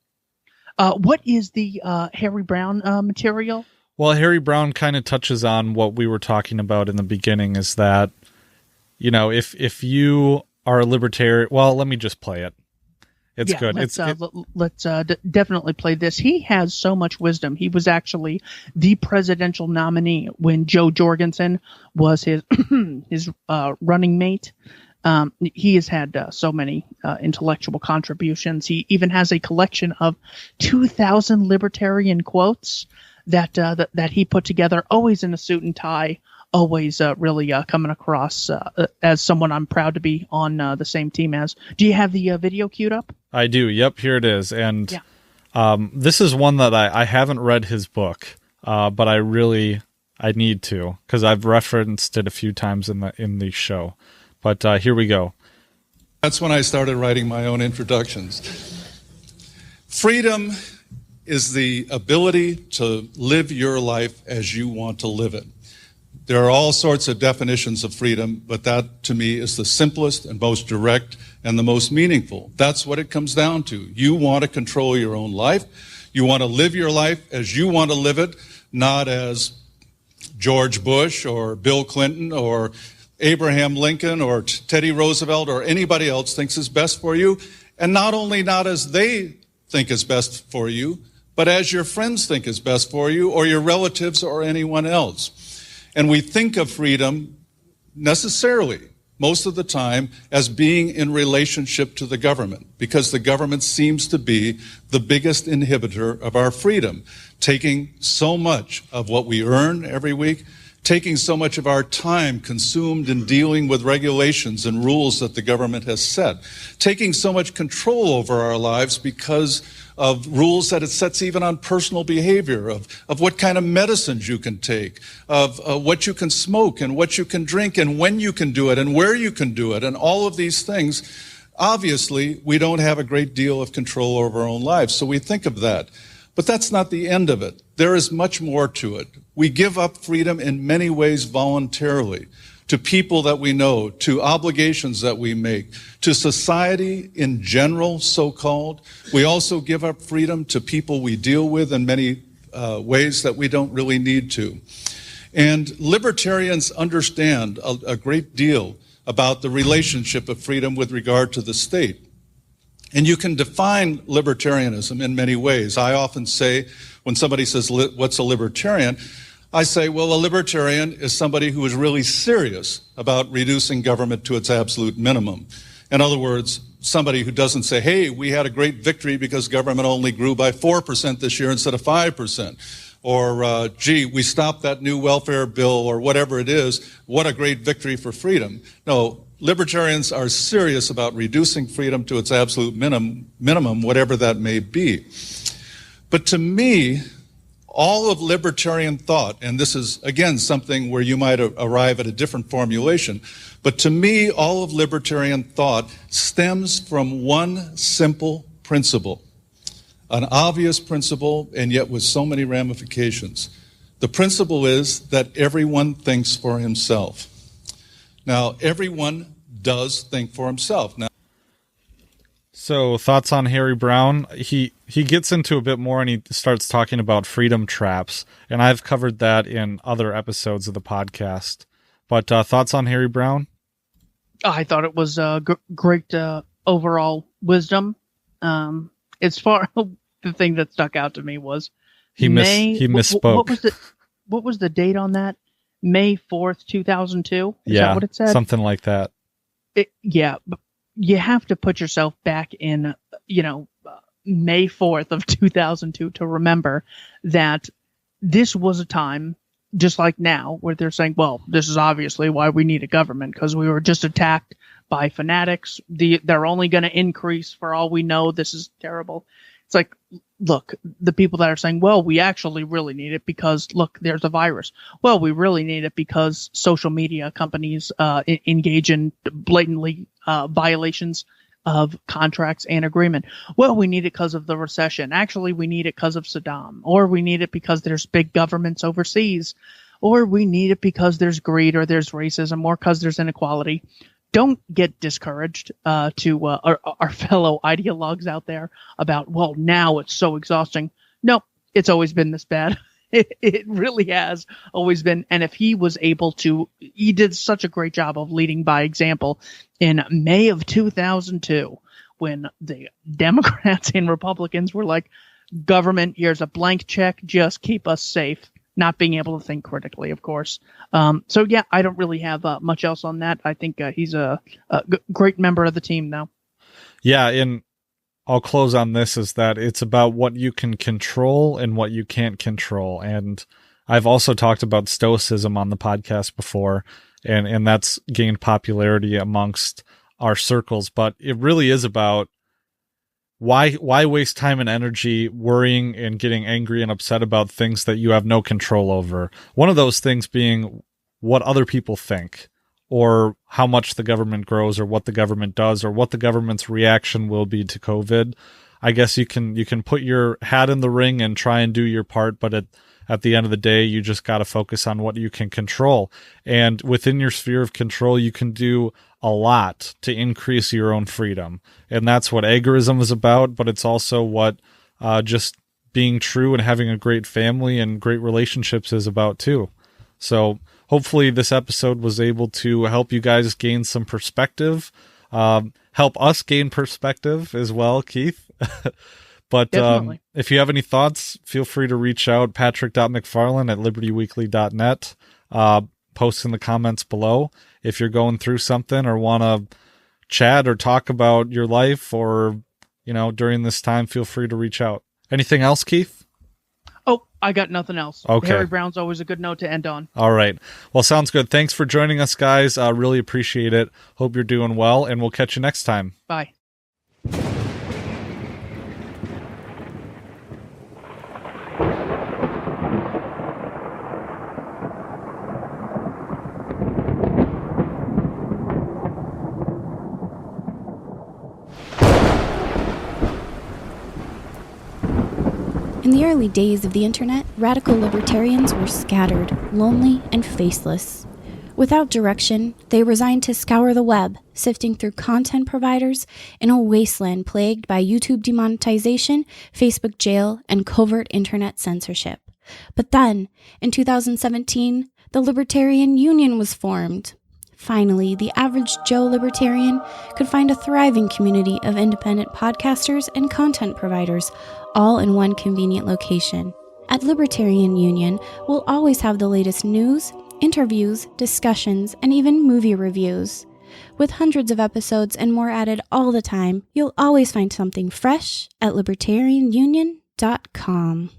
What is the Harry Browne material? Well, Harry Browne kind of touches on what we were talking about in the beginning, is that, if you are a libertarian, well, let me just play it. It's good. Let's definitely play this. He has so much wisdom. He was actually the presidential nominee when Joe Jorgensen was his running mate. He has had so many intellectual contributions. He even has a collection of 2,000 libertarian quotes that he put together, always in a suit and tie, always really coming across as someone I'm proud to be on the same team as. Do you have the video queued up? I do. Yep, here it is. And this is one that I haven't read his book, but I need to, because I've referenced it a few times in the show. But here we go. That's when I started writing my own introductions. Freedom is the ability to live your life as you want to live it. There are all sorts of definitions of freedom, but that to me is the simplest and most direct and the most meaningful. That's what it comes down to. You want to control your own life. You want to live your life as you want to live it, not as George Bush or Bill Clinton or Abraham Lincoln or Teddy Roosevelt or anybody else thinks is best for you. And not only not as they think is best for you, but as your friends think is best for you or your relatives or anyone else. And we think of freedom necessarily, most of the time, as being in relationship to the government, because the government seems to be the biggest inhibitor of our freedom, taking so much of what we earn every week, taking so much of our time consumed in dealing with regulations and rules that the government has set, taking so much control over our lives because of rules that it sets even on personal behavior, of what kind of medicines you can take, of what you can smoke and what you can drink and when you can do it and where you can do it, and all of these things. Obviously, we don't have a great deal of control over our own lives, so we think of that. But that's not the end of it. There is much more to it. We give up freedom in many ways voluntarily, to people that we know, to obligations that we make, to society in general, so-called. We also give up freedom to people we deal with in many ways that we don't really need to. And libertarians understand a great deal about the relationship of freedom with regard to the state. And you can define libertarianism in many ways. I often say, when somebody says, what's a libertarian? I say, well, a libertarian is somebody who is really serious about reducing government to its absolute minimum. In other words, somebody who doesn't say, hey, we had a great victory because government only grew by 4% this year instead of 5%. or, gee, we stopped that new welfare bill, or whatever it is. What a great victory for freedom. No, libertarians are serious about reducing freedom to its absolute minimum, whatever that may be. But to me, all of libertarian thought, and this is, again, something where you might arrive at a different formulation, but to me, all of libertarian thought stems from one simple principle, an obvious principle, and yet with so many ramifications. The principle is that everyone thinks for himself. Now, everyone does think for himself. Now, so thoughts on Harry Browne? He gets into a bit more, and he starts talking about freedom traps, and I've covered that in other episodes of the podcast. But thoughts on Harry Browne? I thought it was great overall wisdom. As far the thing that stuck out to me was he misspoke. What was the date on that? May 4th, 2002? Is that what it said? Something like that. Yeah, but you have to put yourself back in, May 4th of 2002 to remember that this was a time, just like now, where they're saying, well, this is obviously why we need a government, because we were just attacked by fanatics. They're only going to increase for all we know. This is terrible. It's like, look, the people that are saying, well, we actually really need it because, look, there's a virus. Well, we really need it because social media companies engage in blatantly violations of contracts and agreement. Well, we need it because of the recession. Actually, we need it because of Saddam. Or we need it because there's big governments overseas. Or we need it because there's greed or there's racism or because there's inequality. Don't get discouraged to our fellow ideologues out there about, well, now it's so exhausting. No, it's always been this bad. It really has always been. And if he was able to, he did such a great job of leading by example in May of 2002, when the Democrats and Republicans were like, government, here's a blank check, just keep us safe. Not being able to think critically, of course. So, yeah, I don't really have much else on that. I think he's a great member of the team now. Yeah, and I'll close on this, is that it's about what you can control and what you can't control. And I've also talked about stoicism on the podcast before, and that's gained popularity amongst our circles. But it really is about why waste time and energy worrying and getting angry and upset about things that you have no control over? One of those things being what other people think, or how much the government grows, or what the government does, or what the government's reaction will be to COVID. I guess you can put your hat in the ring and try and do your part, but at the end of the day, you just got to focus on what you can control. And within your sphere of control, you can do a lot to increase your own freedom. And that's what agorism is about, but it's also what just being true and having a great family and great relationships is about too. So hopefully this episode was able to help you guys gain some perspective, help us gain perspective as well, Keith. But if you have any thoughts, feel free to reach out, patrick.mcfarland@libertyweekly.net. Post in the comments below. If you're going through something or want to chat or talk about your life or, during this time, feel free to reach out. Anything else, Keith? Oh, I got nothing else. Okay. Harry Browne's always a good note to end on. All right. Well, sounds good. Thanks for joining us, guys. Really appreciate it. Hope you're doing well, and we'll catch you next time. Bye. In the early days of the internet, radical libertarians were scattered, lonely, and faceless. Without direction, they resigned to scour the web, sifting through content providers in a wasteland plagued by YouTube demonetization, Facebook jail, and covert internet censorship. But then, in 2017, the Libertarian Union was formed. Finally, the average Joe libertarian could find a thriving community of independent podcasters and content providers, all in one convenient location. At Libertarian Union, we'll always have the latest news, interviews, discussions, and even movie reviews. With hundreds of episodes and more added all the time, you'll always find something fresh at libertarianunion.com.